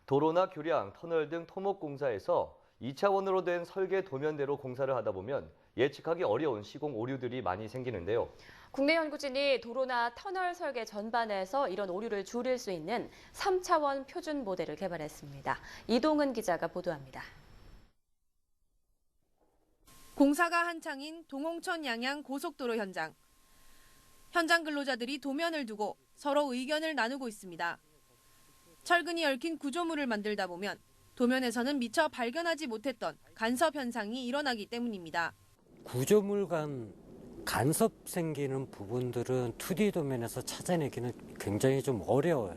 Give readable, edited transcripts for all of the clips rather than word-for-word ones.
도로나 교량, 터널 등 토목공사에서 2차원으로 된 설계 도면대로 공사를 하다 보면 예측하기 어려운 시공 오류들이 많이 생기는데요. 국내 연구진이 도로나 터널 설계 전반에서 이런 오류를 줄일 수 있는 3차원 표준 모델을 개발했습니다. 이동은 기자가 보도합니다. 공사가 한창인 동홍천 양양 고속도로 현장. 현장 근로자들이 도면을 두고 서로 의견을 나누고 있습니다. 철근이 얽힌 구조물을 만들다 보면 도면에서는 미처 발견하지 못했던 간섭 현상이 일어나기 때문입니다. 구조물 간 간섭 생기는 부분들은 2D 도면에서 찾아내기는 굉장히 좀 어려워요.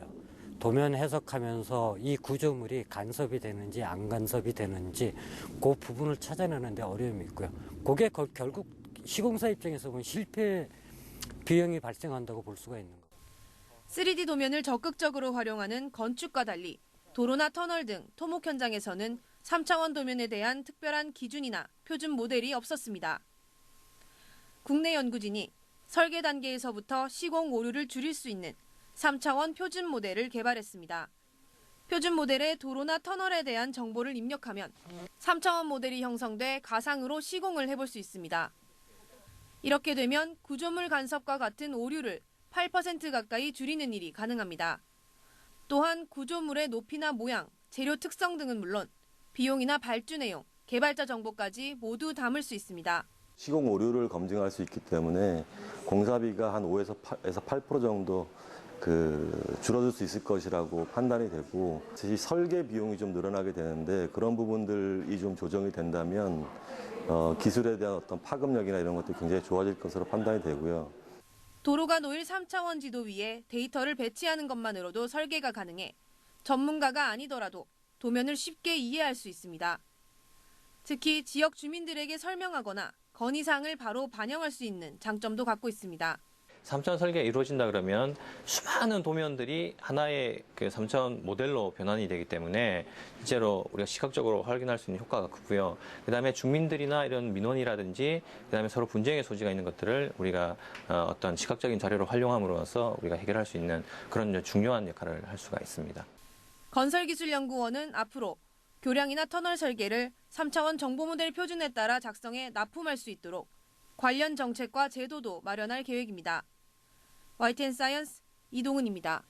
도면 해석하면서 이 구조물이 간섭이 되는지 안 간섭이 되는지 그 부분을 찾아내는 데 어려움이 있고요. 그게 결국 시공사 입장에서 보면 실패 비용이 발생한다고 볼 수가 있는 거예요. 3D 도면을 적극적으로 활용하는 건축과 달리 도로나 터널 등 토목 현장에서는 3차원 도면에 대한 특별한 기준이나 표준 모델이 없었습니다. 국내 연구진이 설계 단계에서부터 시공 오류를 줄일 수 있는 3차원 표준 모델을 개발했습니다. 표준 모델에 도로나 터널에 대한 정보를 입력하면 3차원 모델이 형성돼 가상으로 시공을 해볼 수 있습니다. 이렇게 되면 구조물 간섭과 같은 오류를 8% 가까이 줄이는 일이 가능합니다. 또한 구조물의 높이나 모양, 재료 특성 등은 물론 비용이나 발주 내용, 개발자 정보까지 모두 담을 수 있습니다. 시공 오류를 검증할 수 있기 때문에 공사비가 한 5에서 8% 정도 줄어들 수 있을 것이라고 판단이 되고, 사실 설계 비용이 좀 늘어나게 되는데 그런 부분들이 좀 조정이 된다면 기술에 대한 어떤 파급력이나 이런 것도 굉장히 좋아질 것으로 판단이 되고요. 도로가 놓일 3차원 지도 위에 데이터를 배치하는 것만으로도 설계가 가능해 전문가가 아니더라도 도면을 쉽게 이해할 수 있습니다. 특히 지역 주민들에게 설명하거나 건의사항을 바로 반영할 수 있는 장점도 갖고 있습니다. 3차원 설계가 이루어진다 그러면 수많은 도면들이 하나의 3차원 모델로 변환이 되기 때문에 실제로 우리가 시각적으로 확인할 수 있는 효과가 크고요. 그다음에 주민들이나 이런 민원이라든지 그다음에 서로 분쟁의 소지가 있는 것들을 우리가 어떤 시각적인 자료로 활용함으로써 우리가 해결할 수 있는 그런 중요한 역할을 할 수가 있습니다. 건설기술연구원은 앞으로 교량이나 터널 설계를 3차원 정보모델 표준에 따라 작성해 납품할 수 있도록 관련 정책과 제도도 마련할 계획입니다. YTN 사이언스 이동은입니다.